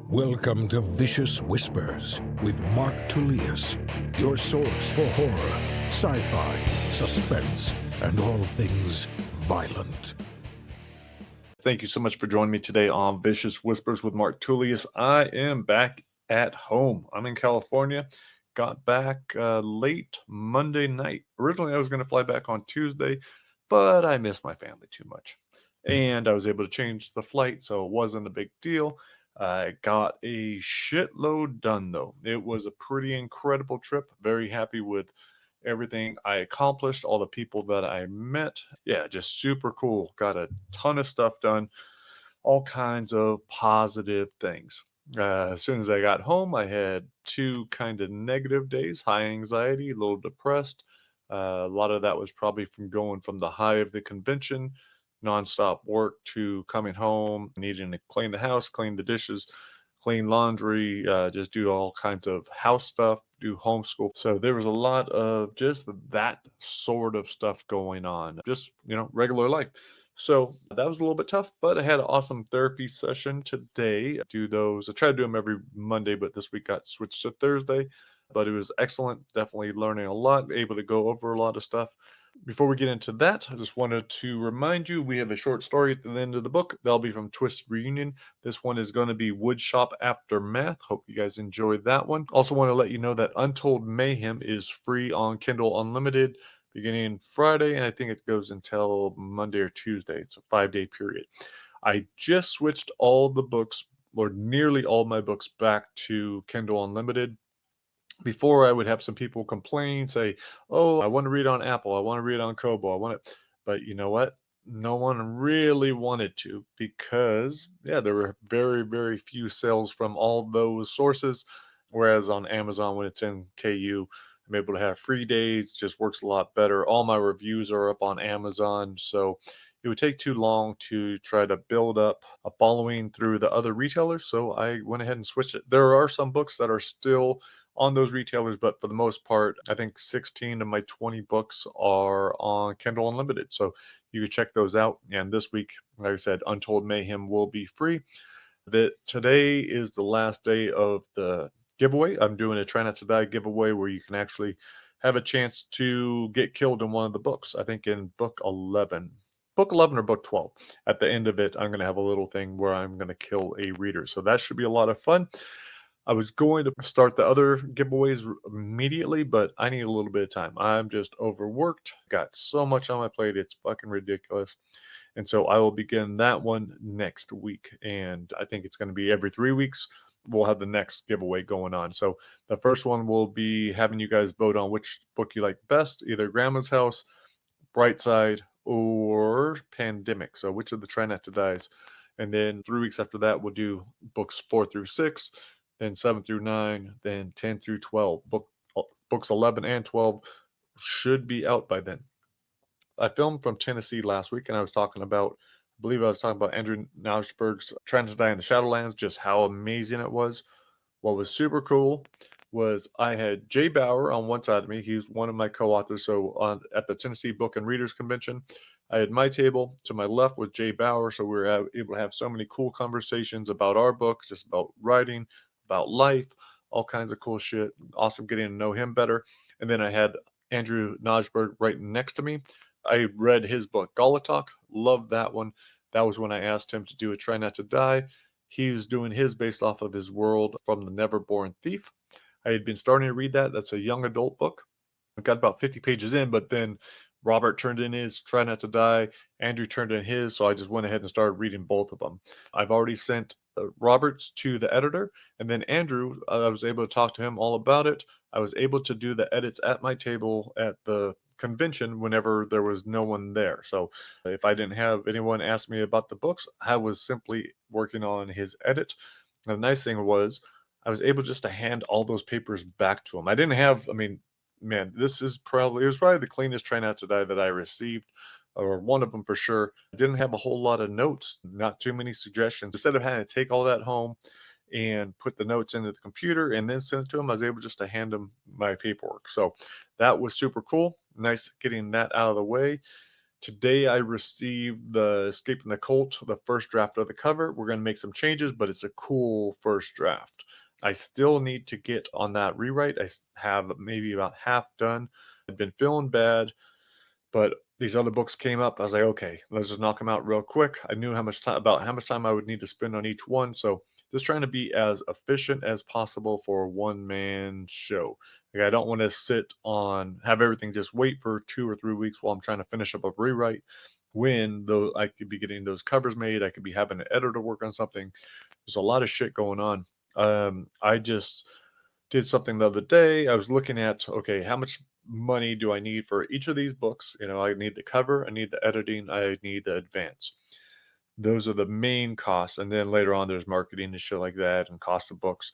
Welcome to Vicious Whispers with Mark Tullius, your source for horror, sci-fi, suspense, and all things violent. Thank you so much for joining me today on Vicious Whispers with Mark Tullius. I am back at home. I'm in California. Got back late Monday night. Originally, I was going to fly back on Tuesday, but I missed my family too much. And I was able to change the flight, so it wasn't a big deal. I got a shitload done, though. It was a pretty incredible trip. Very happy with everything I accomplished, all the people that I met. Yeah, just super cool. Got a ton of stuff done, all kinds of positive things. As soon as I got home, I had two kind of negative days, high anxiety, a little depressed. A lot of that was probably from going from the high of the convention, nonstop work, to coming home, needing to clean the house, clean the dishes, clean laundry, just do all kinds of house stuff, do homeschool. So there was a lot of just that sort of stuff going on, just, regular life. So that was a little bit tough, but I had an awesome therapy session today. I try to do them every Monday, but this week got switched to Thursday. But it was excellent. Definitely learning a lot, able to go over a lot of stuff. Before we get into that, I just wanted to remind you we have a short story at the end of the book. That'll be from Twist Reunion. This one is going to be Woodshop Aftermath. Hope you guys enjoyed that one. Also, want to let you know that Untold Mayhem is free on Kindle Unlimited beginning Friday, and I think it goes until Monday or Tuesday. It's a 5-day period. I just switched all the books, or nearly all my books, back to Kindle Unlimited. Before, I would have some people complain, say, "Oh, I want to read on Apple. I want to read on Kobo. I want to," but you know what? No one really wanted to because, yeah, there were very, very few sales from all those sources. Whereas on Amazon, when it's in KU, I'm able to have free days. Just works a lot better. All my reviews are up on Amazon, so it would take too long to try to build up a following through the other retailers. So I went ahead and switched it. There are some books that are still on those retailers, but for the most part, I think 16 of my 20 books are on Kindle Unlimited. So you can check those out. And this week, like I said, Untold Mayhem will be free. Today is the last day of the giveaway. I'm doing a Try Not to Die giveaway where you can actually have a chance to get killed in one of the books. I think in book 11. Book 11 or book 12. At the end of it, I'm going to have a little thing where I'm going to kill a reader. So that should be a lot of fun. I was going to start the other giveaways immediately, but I need a little bit of time. I'm just overworked, got so much on my plate, it's fucking ridiculous. And so I will begin that one next week. And I think it's going to be every 3 weeks. We'll have the next giveaway going on. So the first one will be having you guys vote on which book you like best, either Grandma's House, Bright Side, or Pandemic. So which of the Try Not to Dies. And then 3 weeks after that, we'll do books 4 through 6, then 7 through 9, then 10 through 12. Books 11 and 12 should be out by then. I filmed from Tennessee last week, and I believe I was talking about Andrew Nauschberg's Trying to Die in the Shadowlands, just how amazing it was. What was super cool was I had Jay Bauer on one side of me. He's one of my co-authors. So at the Tennessee Book and Readers Convention, I had my table. To my left was Jay Bauer. So we were able to have so many cool conversations about our book, just about writing, about life, all kinds of cool shit. Awesome getting to know him better. And then I had Andrew Najberg right next to me. I read his book, Galatok. Loved that one. That was when I asked him to do a Try Not to Die. He's doing his based off of his world from The Neverborn Thief. I had been starting to read that. That's a young adult book. I got about 50 pages in, but then Robert turned in his Try Not to Die. Andrew turned in his, so I just went ahead and started reading both of them. I've already sent Roberts to the editor, and then Andrew, I was able to talk to him all about it. I was able to do the edits at my table at the convention whenever there was no one there. So if I didn't have anyone ask me about the books, I was simply working on his edit. And the nice thing was I was able just to hand all those papers back to him. I didn't have, I mean, man, it was probably the cleanest Try Not to Die that I received, or one of them for sure. I didn't have a whole lot of notes, not too many suggestions. Instead of having to take all that home and put the notes into the computer and then send it to him, I was able just to hand him my paperwork. So that was super cool. Nice getting that out of the way. Today I received the Escaping the Cult, the first draft of the cover. We're going to make some changes, but it's a cool first draft. I still need to get on that rewrite. have maybe about half done. I've been feeling bad, but these other books came up. I was like, okay, let's just knock them out real quick. I knew how much time I would need to spend on each one. So just trying to be as efficient as possible for a one-man show. Like I don't want to have everything just wait for 2 or 3 weeks while I'm trying to finish up a rewrite. When though I could be getting those covers made, I could be having an editor work on something. There's a lot of shit going on. I just did something the other day. I was looking at, okay, how much money do I need for each of these books? I need the cover, I need the editing, I need the advance. Those are the main costs. And then later on, there's marketing and shit like that and cost of books.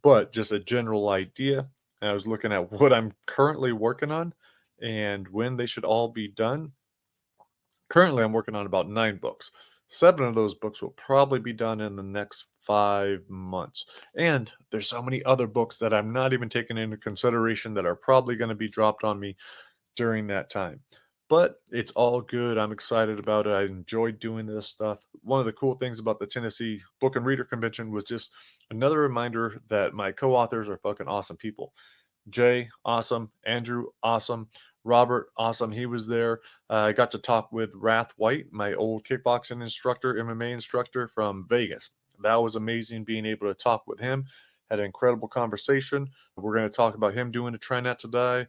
But just a general idea. And I was looking at what I'm currently working on and when they should all be done. Currently, I'm working on about 9 books. 7 of those books will probably be done in the next 5 months. And there's so many other books that I'm not even taking into consideration that are probably going to be dropped on me during that time. But it's all good. I'm excited about it. I enjoyed doing this stuff. One of the cool things about the Tennessee Book and Reader Convention was just another reminder that my co authors are fucking awesome people. Jay, awesome. Andrew, awesome. Robert, awesome. He was there. I got to talk with Wrath White, my old kickboxing instructor, MMA instructor from Vegas. That was amazing being able to talk with him. Had an incredible conversation. We're going to talk about him doing a Try Not to Die.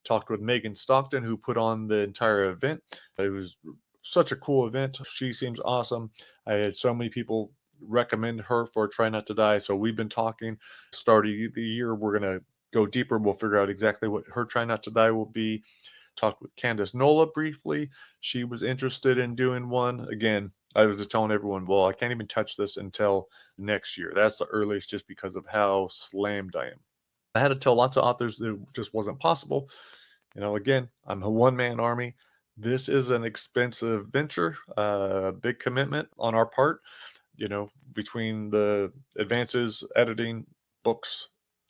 Talked with Megan Stockton, who put on the entire event. It was such a cool event. She seems awesome. I had so many people recommend her for Try Not to Die. So we've been talking. Starting the year, we're going to go deeper. We'll figure out exactly what her Try Not to Die will be. Talked with Candace Nola briefly. She was interested in doing one. Again, I was just telling everyone, well, I can't even touch this until next year. That's the earliest just because of how slammed I am. I had to tell lots of authors that it just wasn't possible. Again, I'm a one-man army. This is an expensive venture, a big commitment on our part, between the advances, editing, books,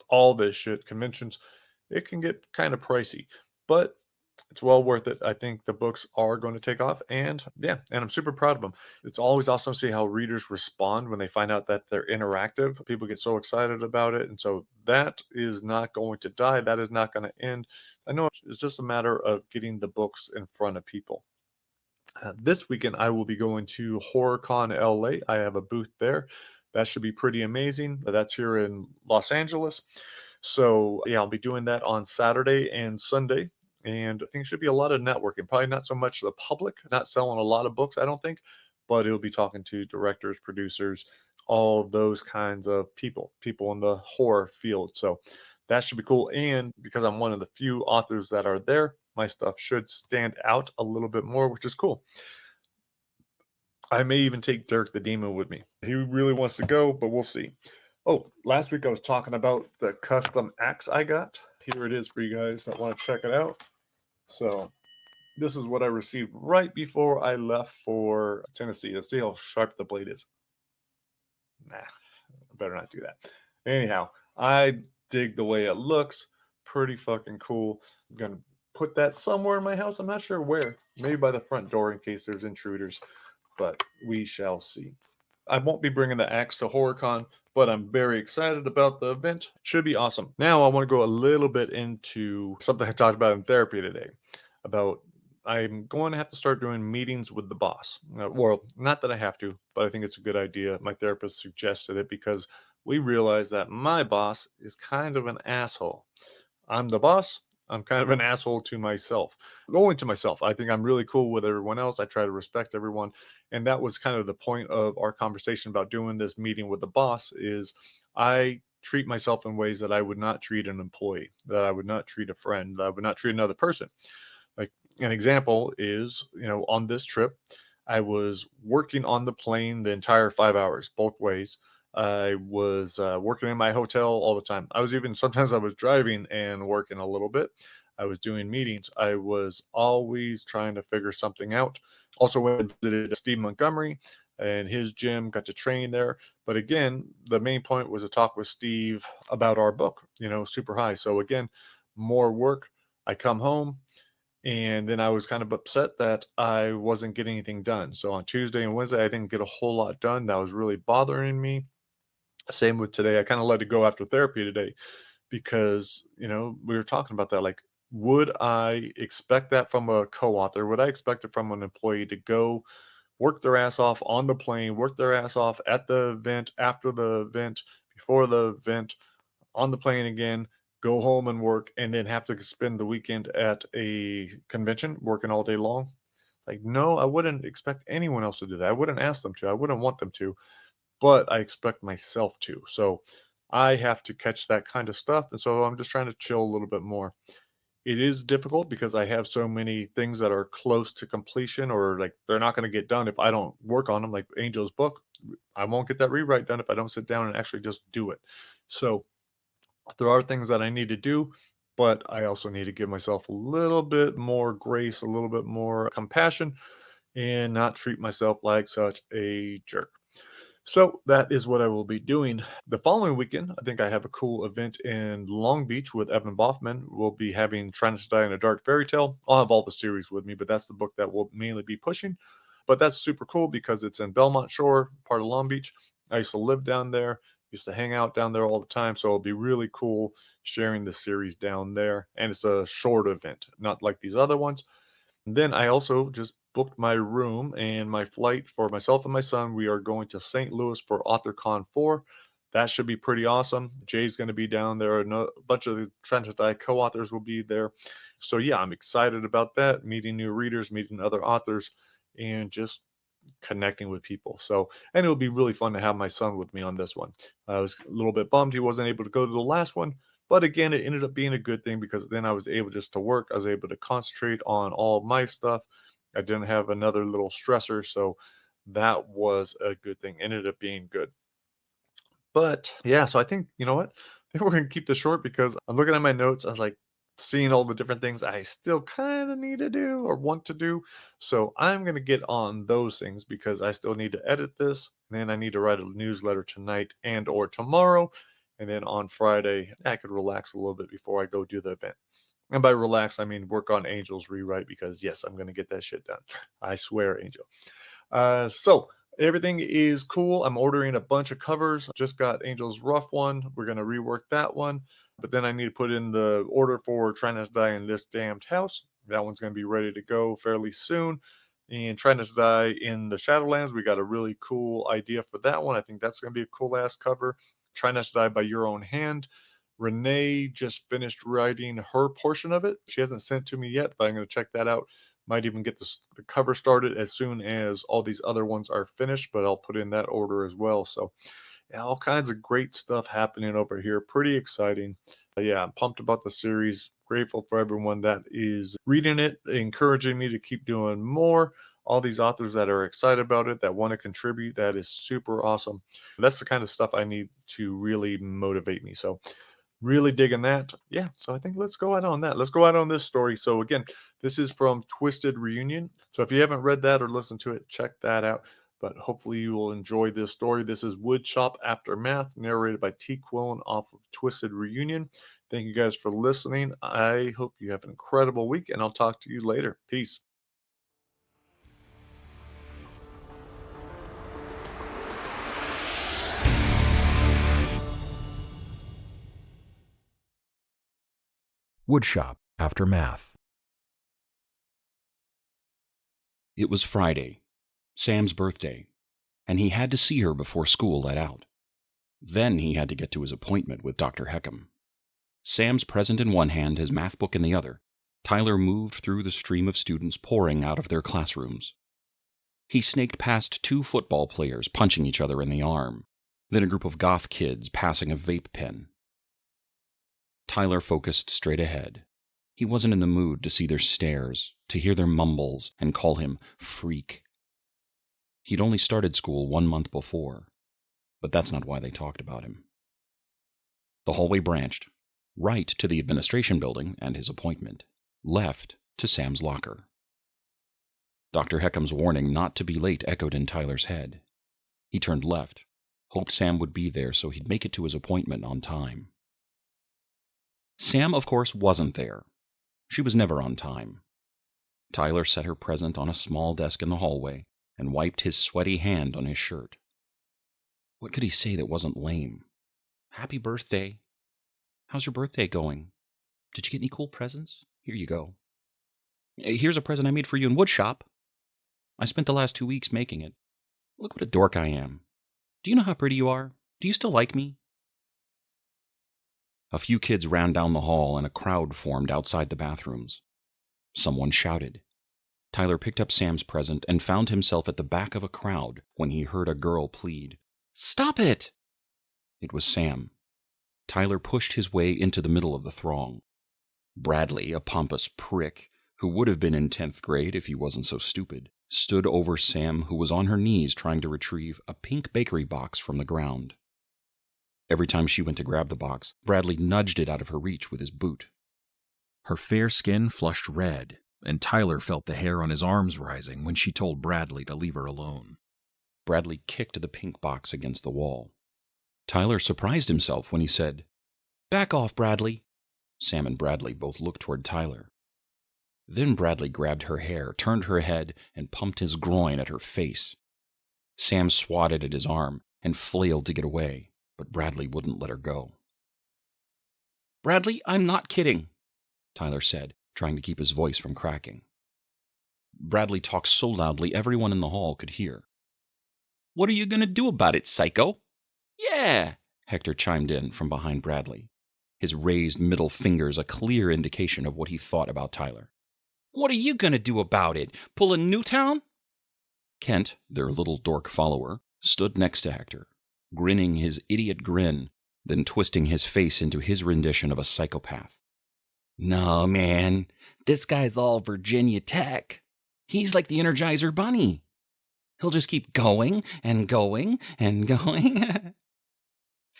all this shit, conventions, it can get kind of pricey, but it's well worth it. I think the books are going to take off, and yeah, and I'm super proud of them. It's always awesome to see how readers respond when they find out that they're interactive. People get so excited about it, and so that is not going to die. That is not going to end. I know it's just a matter of getting the books in front of people. This weekend, I will be going to HorrorCon LA. I have a booth there. That should be pretty amazing. That's here in Los Angeles. So, yeah, I'll be doing that on Saturday and Sunday. And I think it should be a lot of networking. Probably not so much the public, not selling a lot of books, I don't think, but it'll be talking to directors, producers, all those kinds of people in the horror field. So that should be cool. And because I'm one of the few authors that are there, my stuff should stand out a little bit more, which is cool. I may even take Dirk the Demon with me. He really wants to go, but we'll see. Oh, last week I was talking about the custom axe I got. Here it is for you guys that want to check it out. So this is what I received right before I left for Tennessee. Let's see how sharp the blade is. Nah, I better not do that. Anyhow, I dig the way it looks. Pretty fucking cool. I'm gonna put that somewhere in my house. I'm not sure where. Maybe by the front door in case there's intruders, but we shall see. I won't be bringing the axe to HorrorCon, but I'm very excited about the event. Should be awesome. Now I want to go a little bit into something I talked about in therapy today. About I'm going to have to start doing meetings with the boss. Well, not that I have to, but I think it's a good idea. My therapist suggested it because we realize that my boss is kind of an asshole. I'm the boss. I'm kind of an asshole to myself, only to myself. I think I'm really cool with everyone else. I try to respect everyone. And that was kind of the point of our conversation about doing this meeting with the boss is I treat myself in ways that I would not treat an employee, that I would not treat a friend, that I would not treat another person. Like an example is, on this trip, I was working on the plane the entire 5 hours, both ways. I was working in my hotel all the time. Sometimes I was driving and working a little bit. I was doing meetings. I was always trying to figure something out. Also went and visited Steve Montgomery and his gym, got to train there. But again, the main point was to talk with Steve about our book, Super High. So again, more work. I come home, And then I was kind of upset that I wasn't getting anything done. So on Tuesday and Wednesday, I didn't get a whole lot done. That was really bothering me. Same with today. I kind of let it go after therapy today because, we were talking about that. Like, would I expect that from a co author? Would I expect it from an employee to go work their ass off on the plane, work their ass off at the event, after the event, before the event, on the plane again, go home and work, and then have to spend the weekend at a convention working all day long? Like, no, I wouldn't expect anyone else to do that. I wouldn't ask them to. I wouldn't want them to, but I expect myself to. So I have to catch that kind of stuff. And so I'm just trying to chill a little bit more. It is difficult because I have so many things that are close to completion, or like they're not going to get done if I don't work on them, like Angel's book. I won't get that rewrite done if I don't sit down and actually just do it. So there are things that I need to do, but I also need to give myself a little bit more grace, a little bit more compassion, and not treat myself like such a jerk. So that is what I will be doing. The following weekend, I think I have a cool event in Long Beach with Evan Boffman. We'll be having Trying to Die in a Dark Fairy Tale. I'll have all the series with me, but that's the book that we'll mainly be pushing. But that's super cool because it's in Belmont Shore, part of Long Beach. I used to live down there, used to hang out down there all the time. So it'll be really cool sharing the series down there. And it's a short event, not like these other ones. And then I also just booked my room and my flight for myself and my son. We are going to St. Louis for AuthorCon 4. That should be pretty awesome. Jay's going to be down there. A bunch of the Trent and I co-authors will be there. So yeah, I'm excited about that. Meeting new readers, meeting other authors, and just connecting with people. So, and it'll be really fun to have my son with me on this one. I was a little bit bummed he wasn't able to go to the last one, but again, it ended up being a good thing because then I was able just to work. I was able to concentrate on all of my stuff. I didn't have another little stressor, so that was a good thing. Ended up being good. But yeah, so I think, you know what? I think we're gonna keep this short because I'm looking at my notes. I was like seeing all the different things I still kind of need to do or want to do. So I'm gonna get on those things because I still need to edit this. And then I need to write a newsletter tonight and or tomorrow. And then on Friday, I could relax a little bit before I go do the event. And by relax, I mean work on Angel's rewrite because yes, I'm gonna get that shit done. I swear, Angel. So everything is cool. I'm ordering a bunch of covers. Just got Angel's Rough one. We're gonna rework that one. But then I need to put in the order for Trying Not to Die in This Damned House. That one's gonna be ready to go fairly soon. And Trying Not to Die in the Shadowlands, we got a really cool idea for that one. I think that's gonna be a cool ass cover. Try Not to Die by Your Own Hand. Renee just finished writing her portion of it. She hasn't sent to me yet, but I'm going to check that out. Might even get the cover started as soon as all these other ones are finished, but I'll put in that order as well. So, yeah, all kinds of great stuff happening over here. Pretty exciting. Yeah, I'm pumped about the series. Grateful for everyone that is reading it, encouraging me to keep doing more. All these authors that are excited about it, that want to contribute, that is super awesome. That's the kind of stuff I need to really motivate me. So, really digging that. Yeah, so I think let's go out on that. Let's go out on this story. So again, this is from Twisted Reunion. So if you haven't read that or listened to it, check that out. But hopefully you will enjoy this story. This is Woodshop Aftermath, narrated by T. Quillen off of Twisted Reunion. Thank you guys for listening. I hope you have an incredible week, and I'll talk to you later. Peace. Woodshop Aftermath. It was Friday, Sam's birthday, and he had to see her before school let out. Then he had to get to his appointment with Dr. Heckham. Sam's present in one hand, his math book in the other, Tyler moved through the stream of students pouring out of their classrooms. He snaked past 2 football players punching each other in the arm, then a group of goth kids passing a vape pen. Tyler focused straight ahead. He wasn't in the mood to see their stares, to hear their mumbles, and call him freak. He'd only started school 1 month before, but that's not why they talked about him. The hallway branched, right to the administration building and his appointment, left to Sam's locker. Dr. Heckham's warning not to be late echoed in Tyler's head. He turned left, hoped Sam would be there so he'd make it to his appointment on time. Sam, of course, wasn't there. She was never on time. Tyler set her present on a small desk in the hallway and wiped his sweaty hand on his shirt. What could he say that wasn't lame? Happy birthday. How's your birthday going? Did you get any cool presents? Here you go. Here's a present I made for you in Woodshop. I spent the last 2 weeks making it. Look what a dork I am. Do you know how pretty you are? Do you still like me? A few kids ran down the hall and a crowd formed outside the bathrooms. Someone shouted. Tyler picked up Sam's present and found himself at the back of a crowd when he heard a girl plead. Stop it! It was Sam. Tyler pushed his way into the middle of the throng. Bradley, a pompous prick, who would have been in 10th grade if he wasn't so stupid, stood over Sam, who was on her knees trying to retrieve a pink bakery box from the ground. Every time she went to grab the box, Bradley nudged it out of her reach with his boot. Her fair skin flushed red, and Tyler felt the hair on his arms rising when she told Bradley to leave her alone. Bradley kicked the pink box against the wall. Tyler surprised himself when he said, Back off, Bradley. Sam and Bradley both looked toward Tyler. Then Bradley grabbed her hair, turned her head, and pumped his groin at her face. Sam swatted at his arm and flailed to get away, but Bradley wouldn't let her go. Bradley, I'm not kidding, Tyler said, trying to keep his voice from cracking. Bradley talked so loudly everyone in the hall could hear. What are you going to do about it, psycho? Yeah, Hector chimed in from behind Bradley, his raised middle fingers a clear indication of what he thought about Tyler. What are you going to do about it? Pull a Newtown? Kent, their little dork follower, stood next to Hector, grinning his idiot grin, then twisting his face into his rendition of a psychopath. No, man, this guy's all Virginia Tech. He's like the Energizer Bunny. He'll just keep going and going and going.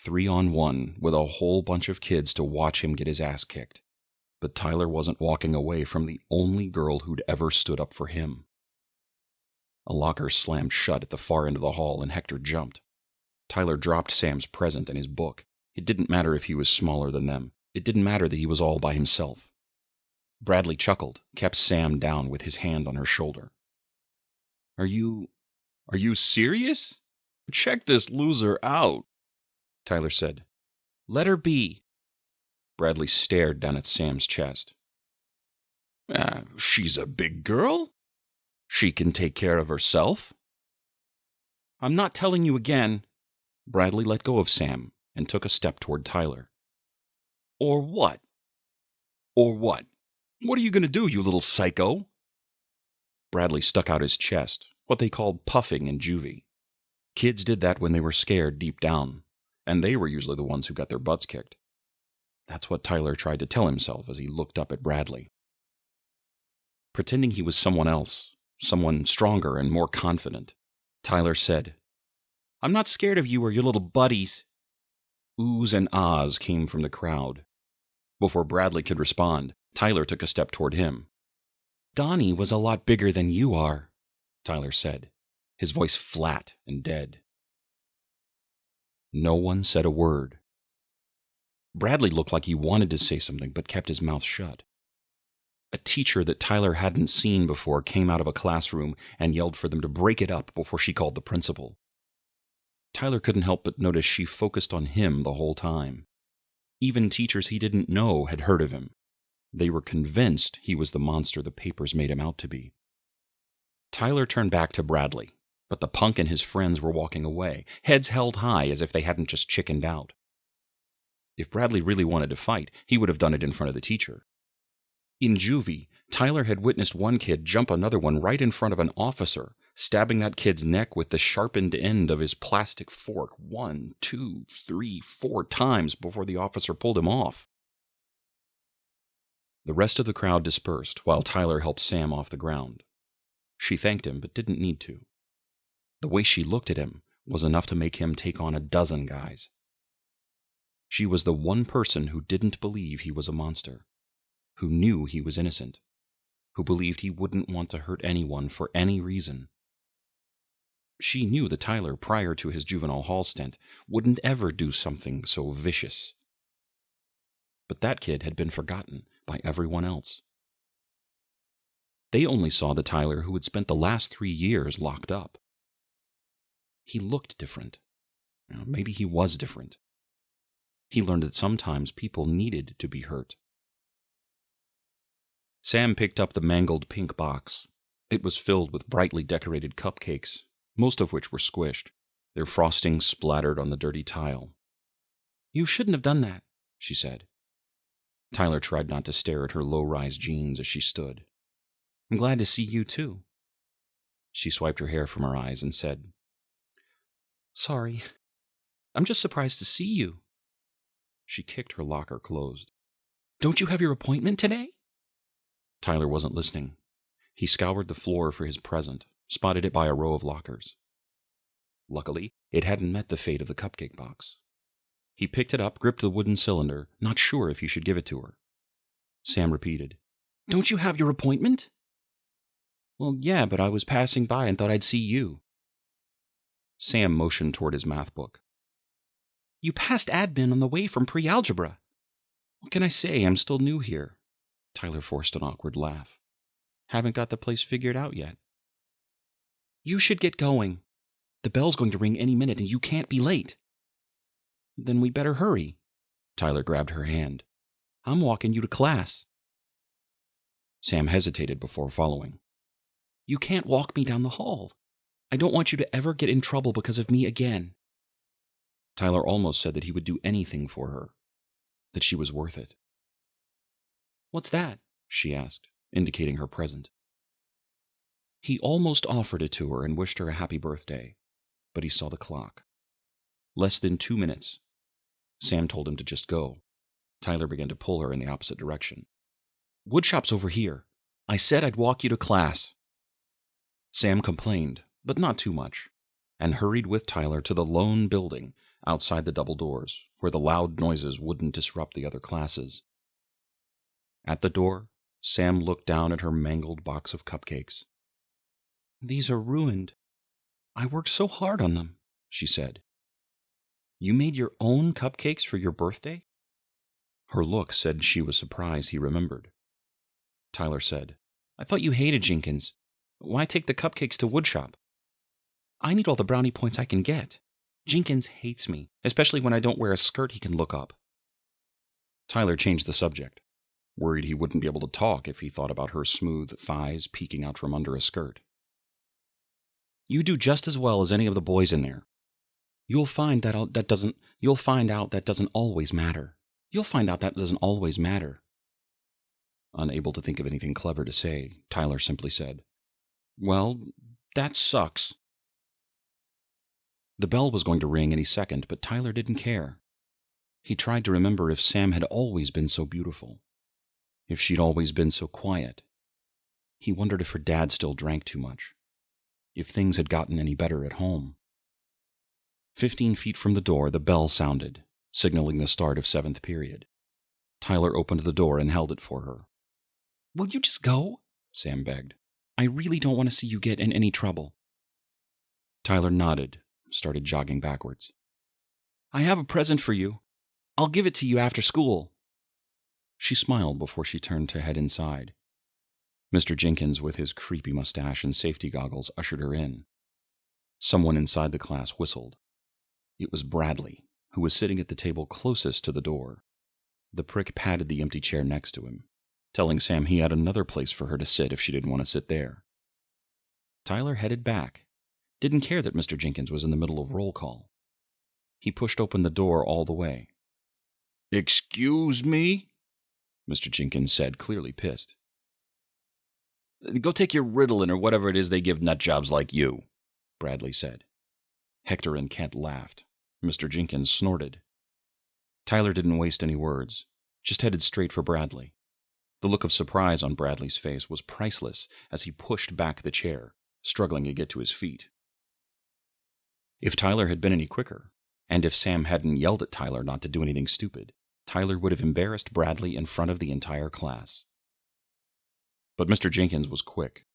3-on-1 with a whole bunch of kids to watch him get his ass kicked. But Tyler wasn't walking away from the only girl who'd ever stood up for him. A locker slammed shut at the far end of the hall and Hector jumped. Tyler dropped Sam's present and his book. It didn't matter if he was smaller than them. It didn't matter that he was all by himself. Bradley chuckled, kept Sam down with his hand on her shoulder. Are you serious? Check this loser out, Tyler said. Let her be. Bradley stared down at Sam's chest. She's a big girl. She can take care of herself. I'm not telling you again. Bradley let go of Sam and took a step toward Tyler. Or what? Or what? What are you going to do, you little psycho? Bradley stuck out his chest, what they called puffing in juvie. Kids did that when they were scared deep down, and they were usually the ones who got their butts kicked. That's what Tyler tried to tell himself as he looked up at Bradley. Pretending he was someone else, someone stronger and more confident, Tyler said, I'm not scared of you or your little buddies. Oohs and ahs came from the crowd. Before Bradley could respond, Tyler took a step toward him. Donnie was a lot bigger than you are, Tyler said, his voice flat and dead. No one said a word. Bradley looked like he wanted to say something but kept his mouth shut. A teacher that Tyler hadn't seen before came out of a classroom and yelled for them to break it up before she called the principal. Tyler couldn't help but notice she focused on him the whole time. Even teachers he didn't know had heard of him. They were convinced he was the monster the papers made him out to be. Tyler turned back to Bradley, but the punk and his friends were walking away, heads held high as if they hadn't just chickened out. If Bradley really wanted to fight, he would have done it in front of the teacher. In juvie, Tyler had witnessed one kid jump another one right in front of an officer, stabbing that kid's neck with the sharpened end of his plastic fork 1, 2, 3, 4 times before the officer pulled him off. The rest of the crowd dispersed while Tyler helped Sam off the ground. She thanked him but didn't need to. The way she looked at him was enough to make him take on a dozen guys. She was the one person who didn't believe he was a monster, who knew he was innocent, who believed he wouldn't want to hurt anyone for any reason. She knew that Tyler, prior to his juvenile hall stint, wouldn't ever do something so vicious. But that kid had been forgotten by everyone else. They only saw the Tyler who had spent the last 3 years locked up. He looked different. Maybe he was different. He learned that sometimes people needed to be hurt. Sam picked up the mangled pink box. It was filled with brightly decorated cupcakes, most of which were squished, their frosting splattered on the dirty tile. "You shouldn't have done that," she said. Tyler tried not to stare at her low-rise jeans as she stood. "I'm glad to see you, too." She swiped her hair from her eyes and said, "Sorry. I'm just surprised to see you." She kicked her locker closed. "Don't you have your appointment today?" Tyler wasn't listening. He scoured the floor for his present, spotted it by a row of lockers. Luckily, it hadn't met the fate of the cupcake box. He picked it up, gripped the wooden cylinder, not sure if he should give it to her. Sam repeated, "Don't you have your appointment?" "Well, yeah, but I was passing by and thought I'd see you." Sam motioned toward his math book. "You passed admin on the way from pre-algebra." "What can I say? I'm still new here." Tyler forced an awkward laugh. "Haven't got the place figured out yet." "You should get going. The bell's going to ring any minute and you can't be late." "Then we better hurry." Tyler grabbed her hand. "I'm walking you to class." Sam hesitated before following. "You can't walk me down the hall. I don't want you to ever get in trouble because of me again." Tyler almost said that he would do anything for her, that she was worth it. "What's that?" she asked, indicating her present. He almost offered it to her and wished her a happy birthday, but he saw the clock. Less than 2 minutes. Sam told him to just go. Tyler began to pull her in the opposite direction. "Woodshop's over here. I said I'd walk you to class." Sam complained, but not too much, and hurried with Tyler to the lone building outside the double doors, where the loud noises wouldn't disrupt the other classes. At the door, Sam looked down at her mangled box of cupcakes. "These are ruined. I worked so hard on them," she said. "You made your own cupcakes for your birthday?" Her look said she was surprised he remembered. Tyler said, "I thought you hated Jenkins. Why take the cupcakes to Woodshop?" "I need all the brownie points I can get. Jenkins hates me, especially when I don't wear a skirt he can look up." Tyler changed the subject, worried he wouldn't be able to talk if he thought about her smooth thighs peeking out from under a skirt. "You do just as well as any of the boys in there. You'll find out that doesn't always matter. You'll find out that doesn't always matter." Unable to think of anything clever to say, Tyler simply said, "Well, that sucks." The bell was going to ring any second, but Tyler didn't care. He tried to remember if Sam had always been so beautiful, if she'd always been so quiet. He wondered if her dad still drank too much, if things had gotten any better at home. 15 feet from the door, the bell sounded, signaling the start of 7th period. Tyler opened the door and held it for her. "Will you just go?" Sam begged. "I really don't want to see you get in any trouble." Tyler nodded, started jogging backwards. "I have a present for you. I'll give it to you after school." She smiled before she turned to head inside. Mr. Jenkins, with his creepy mustache and safety goggles, ushered her in. Someone inside the class whistled. It was Bradley, who was sitting at the table closest to the door. The prick patted the empty chair next to him, telling Sam he had another place for her to sit if she didn't want to sit there. Tyler headed back, didn't care that Mr. Jenkins was in the middle of roll call. He pushed open the door all the way. "Excuse me?" Mr. Jenkins said, clearly pissed. "Go take your Ritalin or whatever it is they give nutjobs like you," Bradley said. Hector and Kent laughed. Mr. Jenkins snorted. Tyler didn't waste any words, just headed straight for Bradley. The look of surprise on Bradley's face was priceless as he pushed back the chair, struggling to get to his feet. If Tyler had been any quicker, and if Sam hadn't yelled at Tyler not to do anything stupid, Tyler would have embarrassed Bradley in front of the entire class. But Mr. Jenkins was quick.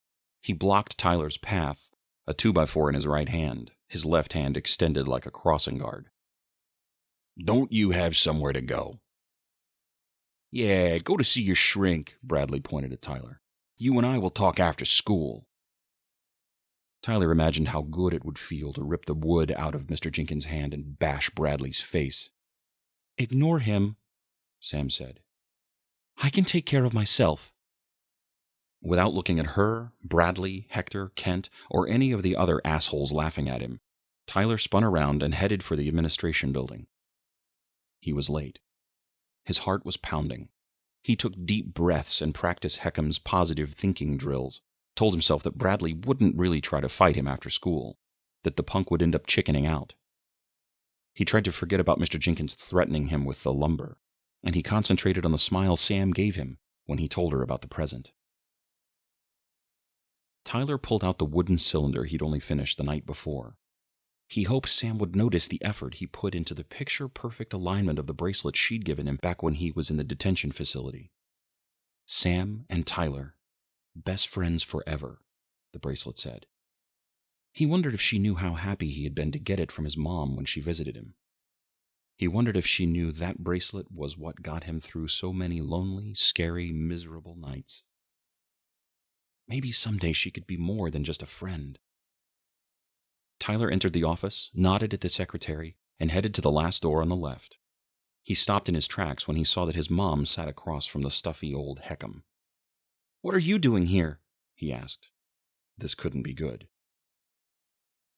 He blocked Tyler's path, a 2x4 in his right hand, his left hand extended like a crossing guard. "Don't you have somewhere to go?" "Yeah, go to see your shrink," Bradley pointed at Tyler. You and I will talk after school." Tyler imagined how good it would feel to rip the wood out of Mr. Jenkins' hand and bash Bradley's face. "Ignore him," Sam said. "I can take care of myself." Without looking at her, Bradley, Hector, Kent, or any of the other assholes laughing at him, Tyler spun around and headed for the administration building. He was late. His heart was pounding. He took deep breaths and practiced Heckham's positive thinking drills, told himself that Bradley wouldn't really try to fight him after school, that the punk would end up chickening out. He tried to forget about Mr. Jenkins threatening him with the lumber, and he concentrated on the smile Sam gave him when he told her about the present. Tyler pulled out the wooden cylinder he'd only finished the night before. He hoped Sam would notice the effort he put into the picture-perfect alignment of the bracelet she'd given him back when he was in the detention facility. Sam and Tyler, best friends forever, the bracelet said. He wondered if she knew how happy he had been to get it from his mom when she visited him. He wondered if she knew that bracelet was what got him through so many lonely, scary, miserable nights. Maybe someday she could be more than just a friend. Tyler entered the office, nodded at the secretary, and headed to the last door on the left. He stopped in his tracks when he saw that his mom sat across from the stuffy old Heckham. "What are you doing here?" he asked. This couldn't be good.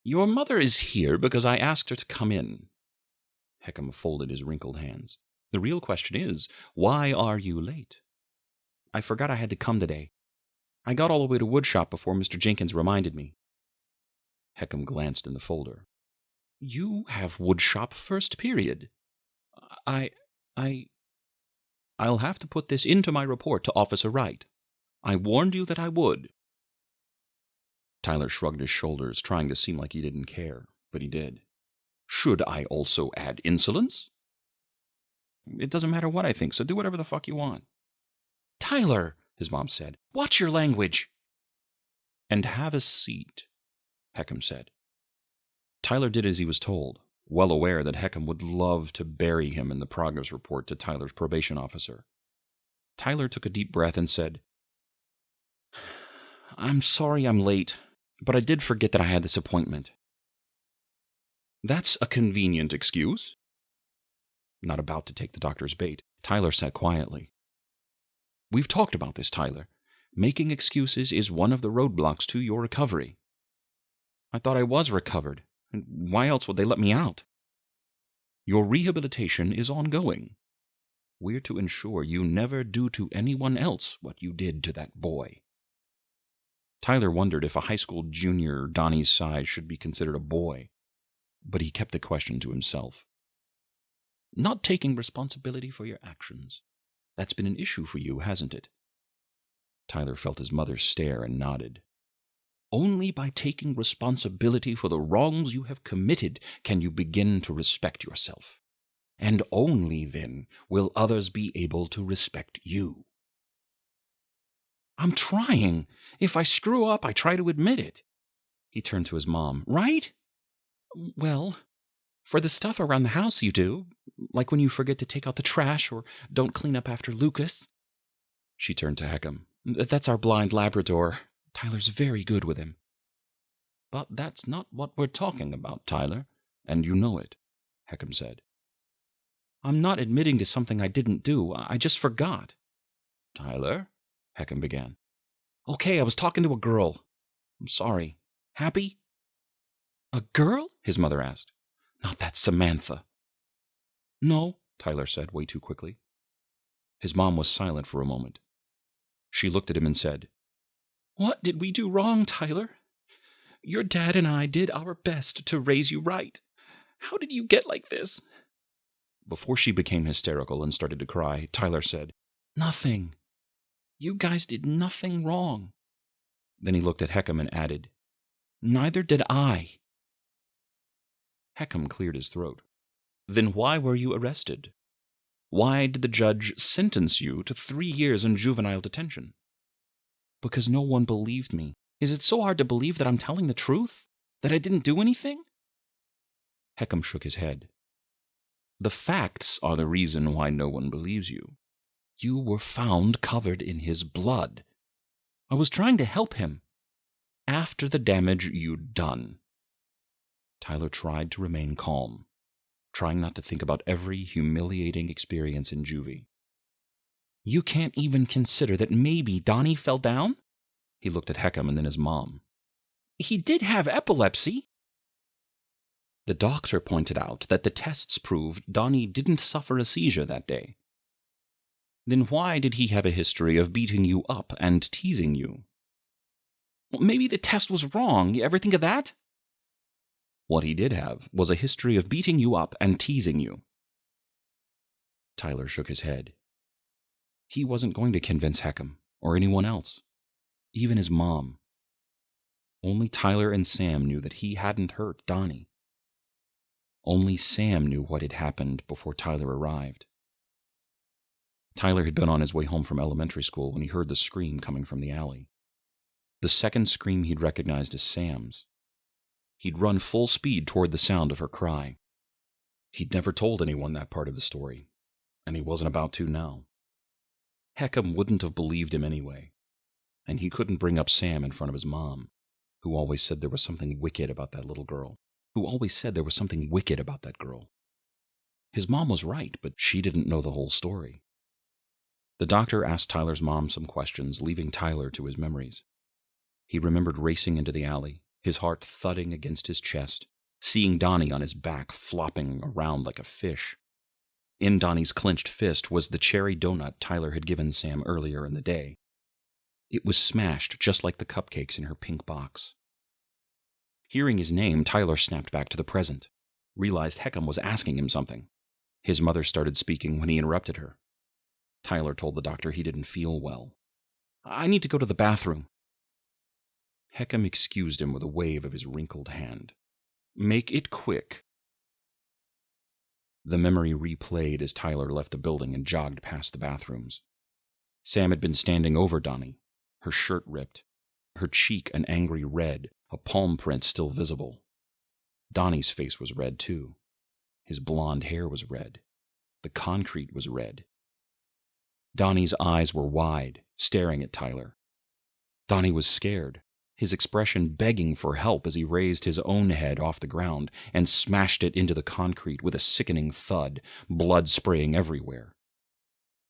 "Your mother is here because I asked her to come in." Heckham folded his wrinkled hands. "The real question is, why are you late?" "I forgot I had to come today. I got all the way to Woodshop before Mr. Jenkins reminded me." Heckham glanced in the folder. "You have Woodshop first period." I'll have to put this into my report to Officer Wright. I warned you that I would." Tyler shrugged his shoulders, trying to seem like he didn't care, but he did. "Should I also add insolence?" "It doesn't matter what I think, so do whatever the fuck you want." "Tyler," his mom said, "watch your language." "And have a seat," Heckham said. Tyler did as he was told, well aware that Heckham would love to bury him in the progress report to Tyler's probation officer. Tyler took a deep breath and said, "I'm sorry I'm late, but I did forget that I had this appointment." "That's a convenient excuse." Not about to take the doctor's bait, Tyler sat quietly. "We've talked about this, Tyler. Making excuses is one of the roadblocks to your recovery." "I thought I was recovered. And why else would they let me out?" "Your rehabilitation is ongoing. We're to ensure you never do to anyone else what you did to that boy." Tyler wondered if a high school junior Donnie's size should be considered a boy, but he kept the question to himself. "Not taking responsibility for your actions. That's been an issue for you, hasn't it?" Tyler felt his mother stare and nodded. "Only by taking responsibility for the wrongs you have committed can you begin to respect yourself. And only then will others be able to respect you." "I'm trying. If I screw up, I try to admit it." He turned to his mom. "Right?" "Well, for the stuff around the house you do, like when you forget to take out the trash or don't clean up after Lucas." She turned to Heckham. "That's our blind Labrador. Tyler's very good with him." "But that's not what we're talking about, Tyler, and you know it," Heckham said. "I'm not admitting to something I didn't do. I just forgot." "Tyler?" Heckham began. "Okay, I was talking to a girl. I'm sorry. Happy?" "A girl?" his mother asked. "Not that Samantha." "No," Tyler said way too quickly. His mom was silent for a moment. She looked at him and said, "What did we do wrong, Tyler? Your dad and I did our best to raise you right. How did you get like this?" Before she became hysterical and started to cry, Tyler said, "Nothing. You guys did nothing wrong." Then he looked at Heckham and added, "Neither did I." Heckham cleared his throat. "Then why were you arrested? Why did the judge sentence you to 3 years in juvenile detention?" "Because no one believed me. Is it so hard to believe that I'm telling the truth? That I didn't do anything?" Heckham shook his head. "The facts are the reason why no one believes you. You were found covered in his blood. I was trying to help him. After the damage you'd done. Tyler tried to remain calm, trying not to think about every humiliating experience in juvie. You can't even consider that maybe Donnie fell down? He looked at Heckham and then his mom. He did have epilepsy. The doctor pointed out that the tests proved Donnie didn't suffer a seizure that day. Then why did he have a history of beating you up and teasing you? Well, maybe the test was wrong. You ever think of that? What he did have was a history of beating you up and teasing you. Tyler shook his head. He wasn't going to convince Heckham or anyone else, even his mom. Only Tyler and Sam knew that he hadn't hurt Donnie. Only Sam knew what had happened before Tyler arrived. Tyler had been on his way home from elementary school when he heard the scream coming from the alley. The second scream he'd recognized as Sam's. He'd run full speed toward the sound of her cry. He'd never told anyone that part of the story, and he wasn't about to now. Heckham wouldn't have believed him anyway, and he couldn't bring up Sam in front of his mom, who always said there was something wicked about that little girl, His mom was right, but she didn't know the whole story. The doctor asked Tyler's mom some questions, leaving Tyler to his memories. He remembered racing into the alley, his heart thudding against his chest, seeing Donnie on his back flopping around like a fish. In Donnie's clenched fist was the cherry donut Tyler had given Sam earlier in the day. It was smashed just like the cupcakes in her pink box. Hearing his name, Tyler snapped back to the present, realized Heckham was asking him something. His mother started speaking when he interrupted her. Tyler told the doctor he didn't feel well. I need to go to the bathroom. Heckham excused him with a wave of his wrinkled hand. Make it quick. The memory replayed as Tyler left the building and jogged past the bathrooms. Sam had been standing over Donnie, her shirt ripped, her cheek an angry red, a palm print still visible. Donnie's face was red, too. His blonde hair was red. The concrete was red. Donnie's eyes were wide, staring at Tyler. Donnie was scared, his expression begging for help as he raised his own head off the ground and smashed it into the concrete with a sickening thud, blood spraying everywhere.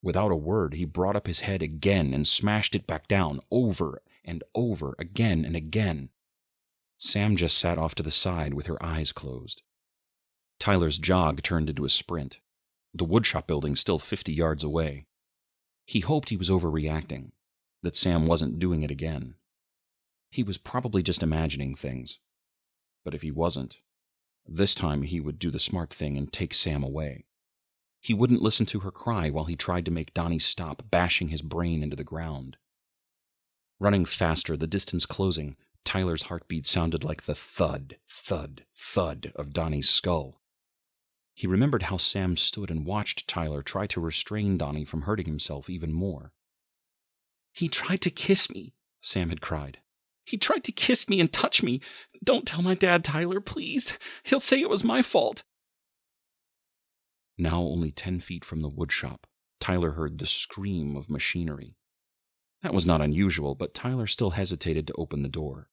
Without a word, he brought up his head again and smashed it back down, over and over, again and again. Sam just sat off to the side with her eyes closed. Tyler's jog turned into a sprint, the woodshop building still 50 yards away. He hoped he was overreacting, that Sam wasn't doing it again. He was probably just imagining things. But if he wasn't, this time he would do the smart thing and take Sam away. He wouldn't listen to her cry while he tried to make Donnie stop bashing his brain into the ground. Running faster, the distance closing, Tyler's heartbeat sounded like the thud, thud, thud of Donnie's skull. He remembered how Sam stood and watched Tyler try to restrain Donnie from hurting himself even more. He tried to kiss me, Sam had cried. He tried to kiss me and touch me. Don't tell my dad, Tyler, please. He'll say it was my fault. Now only 10 feet from the woodshop, Tyler heard the scream of machinery. That was not unusual, but Tyler still hesitated to open the door.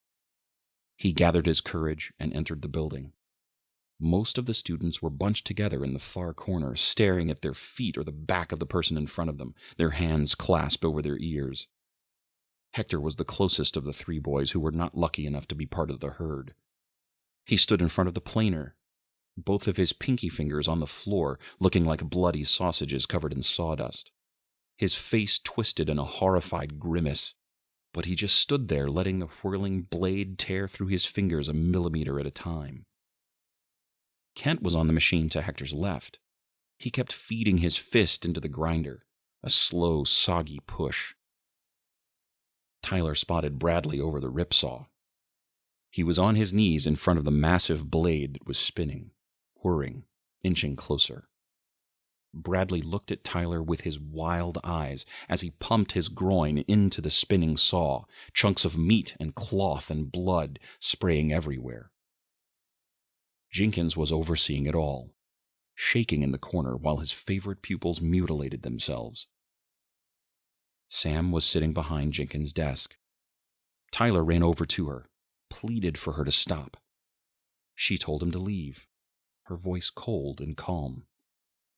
He gathered his courage and entered the building. Most of the students were bunched together in the far corner, staring at their feet or the back of the person in front of them, their hands clasped over their ears. Hector was the closest of the 3 boys who were not lucky enough to be part of the herd. He stood in front of the planer, both of his pinky fingers on the floor, looking like bloody sausages covered in sawdust. His face twisted in a horrified grimace, but he just stood there letting the whirling blade tear through his fingers a millimeter at a time. Kent was on the machine to Hector's left. He kept feeding his fist into the grinder, a slow, soggy push. Tyler spotted Bradley over the ripsaw. He was on his knees in front of the massive blade that was spinning, whirring, inching closer. Bradley looked at Tyler with his wild eyes as he pumped his groin into the spinning saw, chunks of meat and cloth and blood spraying everywhere. Jenkins was overseeing it all, shaking in the corner while his favorite pupils mutilated themselves. Sam was sitting behind Jenkins' desk, Tyler ran over to her, pleaded for her to stop. She told him to leave, her voice cold and calm,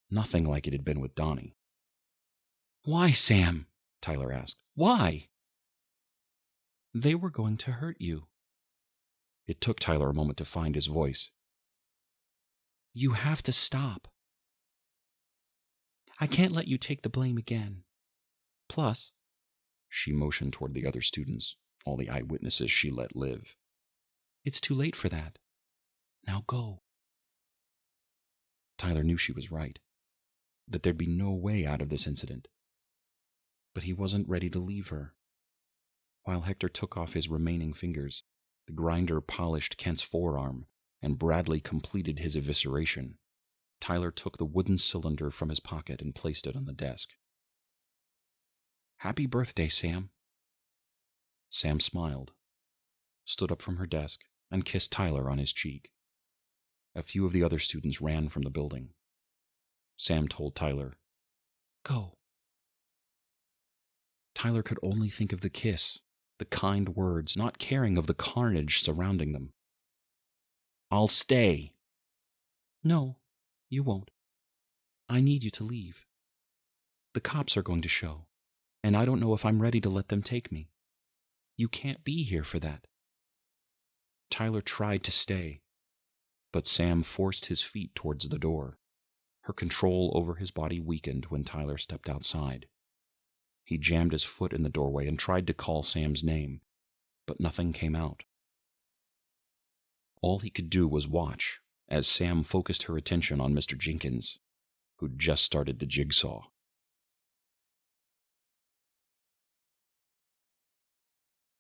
nothing like it had been with Donnie. "Why, Sam?" Tyler asked. "Why?" "They were going to hurt you." It took Tyler a moment to find his voice. "You have to stop. I can't let you take the blame again. Plus," she motioned toward the other students, all the eyewitnesses she let live, "it's too late for that. Now go." Tyler knew she was right, that there'd be no way out of this incident. But he wasn't ready to leave her. While Hector took off his remaining fingers, the grinder polished Kent's forearm, and Bradley completed his evisceration, Tyler took the wooden cylinder from his pocket and placed it on the desk. "Happy birthday, Sam." Sam smiled, stood up from her desk, and kissed Tyler on his cheek. A few of the other students ran from the building. Sam told Tyler, "Go." Tyler could only think of the kiss, the kind words, not caring of the carnage surrounding them. "I'll stay." "No, you won't. I need you to leave. The cops are going to show, and I don't know if I'm ready to let them take me. You can't be here for that." Tyler tried to stay, but Sam forced his feet towards the door. Her control over his body weakened when Tyler stepped outside. He jammed his foot in the doorway and tried to call Sam's name, but nothing came out. All he could do was watch as Sam focused her attention on Mr. Jenkins, who'd just started the jigsaw.